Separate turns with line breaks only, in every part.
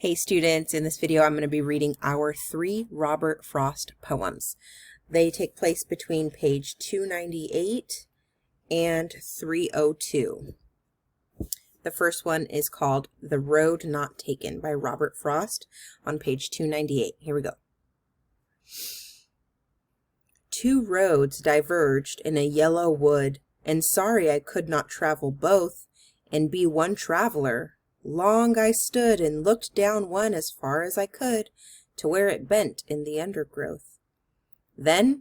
Hey students, in this video I'm going to be reading our 3 Robert Frost poems. They take place between page 298 and 302. The first one is called The Road Not Taken by Robert Frost on page 298. Here we go. Two roads diverged in a yellow wood, and sorry I could not travel both and be one traveler. Long I stood and looked down one as far as I could to where it bent in the undergrowth. Then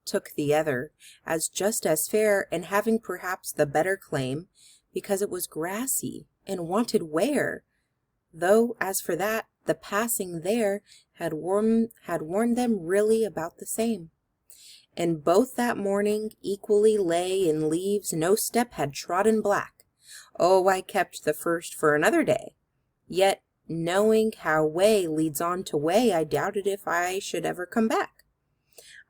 took the other, as just as fair, and having perhaps the better claim, because it was grassy and wanted wear, though as for that, the passing there had worn them really about the same. And both that morning equally lay in leaves, no step had trodden black. Oh, I kept the first for another day. Yet, knowing how way leads on to way, I doubted if I should ever come back.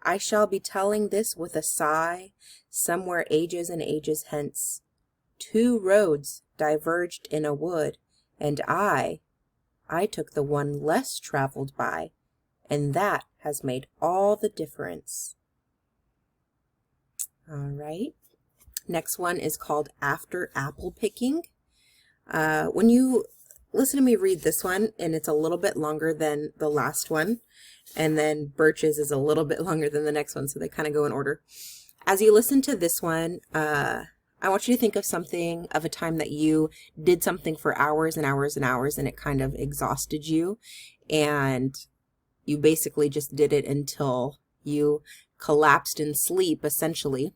I shall be telling this with a sigh, somewhere ages and ages hence. Two roads diverged in a wood, and I took the one less traveled by, and that has made all the difference. All right. Next one is called After Apple Picking. When you listen to me read this one, and it's a little bit longer than the last one, and then Birches is a little bit longer than the next one, so they kind of go in order. As you listen to this one, I want you to think of something, of a time that you did something for hours and hours and hours, and it kind of exhausted you, and you basically just did it until you collapsed in sleep, essentially.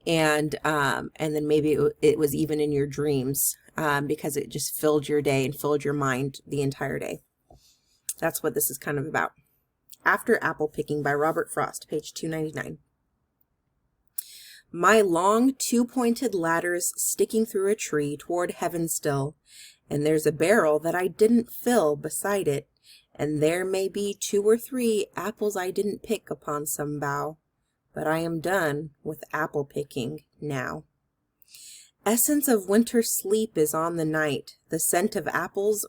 And then maybe it was even in your dreams because it just filled your day and filled your mind the entire day. That's what this is kind of about. After Apple Picking by Robert Frost, page 299. My long two-pointed ladder's sticking through a tree toward heaven still, and there's a barrel that I didn't fill beside it, and there may be 2 or 3 apples I didn't pick upon some bough. But I am done with apple picking now. Essence of winter sleep is on the night, the scent of apples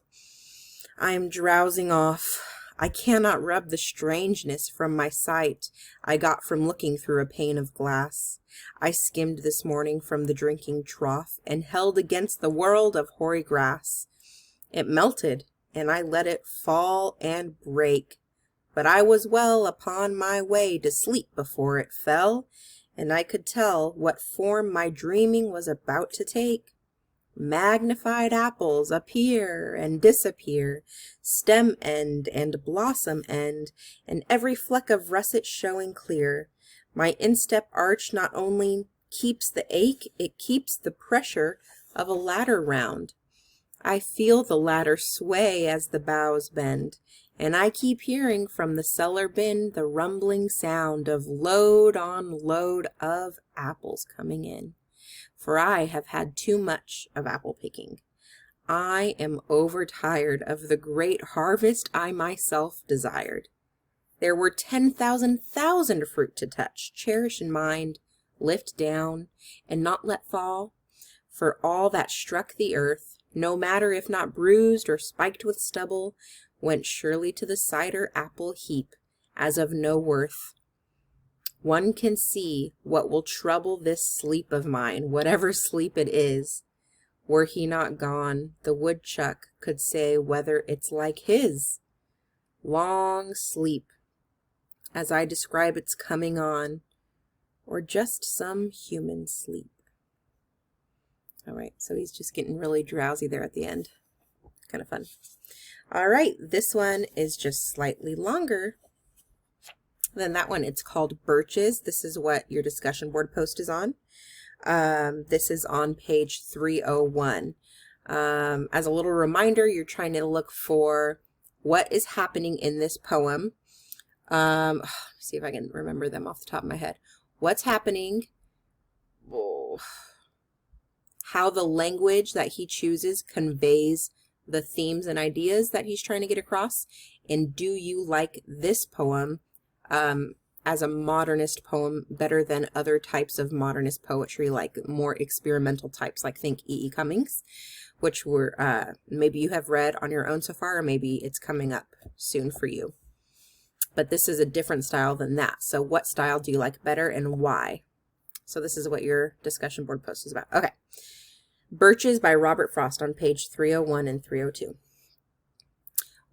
I am drowsing off. I cannot rub the strangeness from my sight I got from looking through a pane of glass. I skimmed this morning from the drinking trough and held against the world of hoary grass. It melted, and I let it fall and break. But I was well upon my way to sleep before it fell, and I could tell what form my dreaming was about to take. Magnified apples appear and disappear, stem end and blossom end, and every fleck of russet showing clear. My instep arch not only keeps the ache, it keeps the pressure of a ladder round. I feel the ladder sway as the boughs bend, and I keep hearing from the cellar bin the rumbling sound of load on load of apples coming in. For I have had too much of apple picking. I am overtired of the great harvest I myself desired. There were 10,000 fruit to touch, cherish in mind, lift down, and not let fall. For all that struck the earth, no matter if not bruised or spiked with stubble, went surely to the cider apple heap as of no worth. One can see what will trouble this sleep of mine, whatever sleep it is. Were he not gone, the woodchuck could say whether it's like his. Long sleep, as I describe its coming on, or just some human sleep. All right, so he's just getting really drowsy there at the end. Kind of fun. All right, this one is just slightly longer than that one. It's called Birches. This is what your discussion board post is on. This is on page 301. As a little reminder, you're trying to look for what is happening in this poem. Let me see if I can remember them off the top of my head. What's happening? Oh. How the language that he chooses conveys the themes and ideas that he's trying to get across, and do you like this poem as a modernist poem better than other types of modernist poetry, like more experimental types, like think E.E. Cummings, which were maybe you have read on your own so far, or maybe it's coming up soon for you. But this is a different style than that. So what style do you like better and why? So this is what your discussion board post is about. Okay. Birches by Robert Frost on page 301 and 302.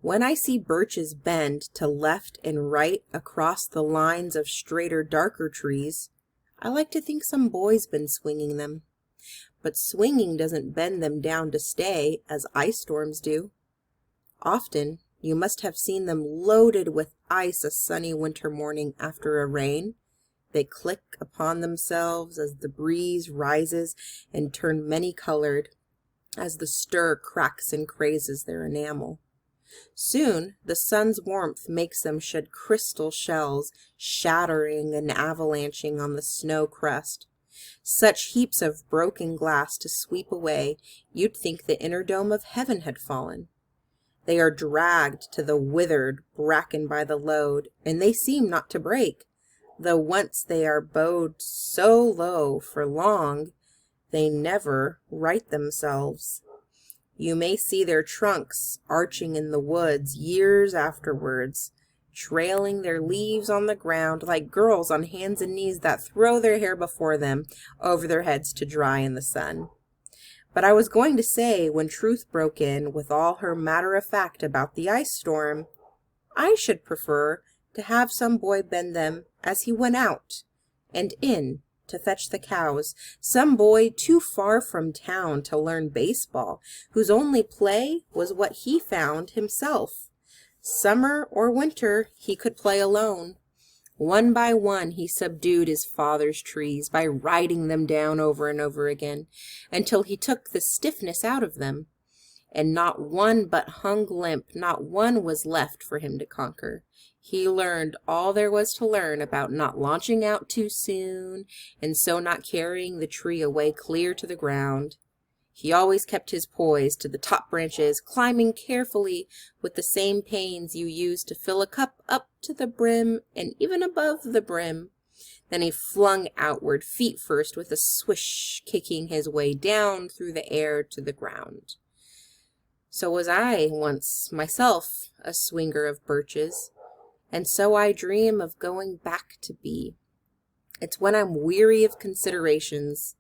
When I see birches bend to left and right across the lines of straighter, darker trees, I like to think some boy's been swinging them. But swinging doesn't bend them down to stay, as ice storms do. Often, you must have seen them loaded with ice a sunny winter morning after a rain. They click upon themselves as the breeze rises and turn many-colored, as the stir cracks and crazes their enamel. Soon the sun's warmth makes them shed crystal shells, shattering and avalanching on the snow crust. Such heaps of broken glass to sweep away, you'd think the inner dome of heaven had fallen. They are dragged to the withered bracken by the load, and they seem not to break, though once they are bowed so low for long, they never right themselves. You may see their trunks arching in the woods years afterwards, trailing their leaves on the ground like girls on hands and knees that throw their hair before them over their heads to dry in the sun. But I was going to say, when Truth broke in with all her matter-of-fact about the ice storm, I should prefer to have some boy bend them as he went out and in to fetch the cows, some boy too far from town to learn baseball, whose only play was what he found himself. Summer or winter he could play alone. One by one he subdued his father's trees by riding them down over and over again, until he took the stiffness out of them, and not one but hung limp, not one was left for him to conquer. He learned all there was to learn about not launching out too soon, and so not carrying the tree away clear to the ground. He always kept his poise to the top branches, climbing carefully with the same pains you use to fill a cup up to the brim and even above the brim. Then he flung outward, feet first, with a swish, kicking his way down through the air to the ground. So was I once myself a swinger of birches, and so I dream of going back to be. It's when I'm weary of considerations,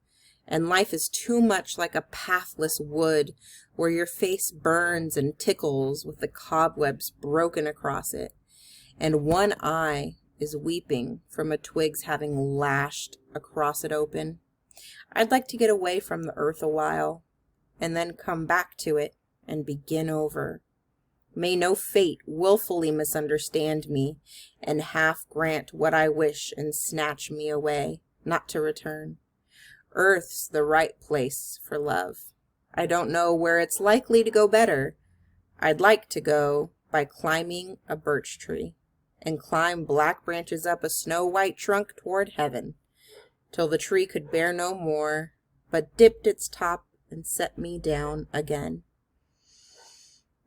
and life is too much like a pathless wood where your face burns and tickles with the cobwebs broken across it, and one eye is weeping from a twig's having lashed across it open. I'd like to get away from the earth a while, and then come back to it and begin over. May no fate willfully misunderstand me, and half grant what I wish and snatch me away, not to return. Earth's the right place for love. I don't know where it's likely to go better. I'd like to go by climbing a birch tree, and climb black branches up a snow-white trunk toward heaven, till the tree could bear no more, but dipped its top and set me down again.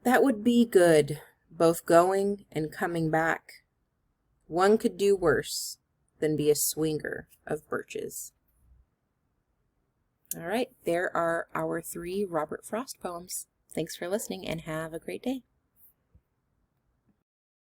That would be good, both going and coming back. One could do worse than be a swinger of birches. All right, there are our 3 Robert Frost poems. Thanks for listening and have a great day.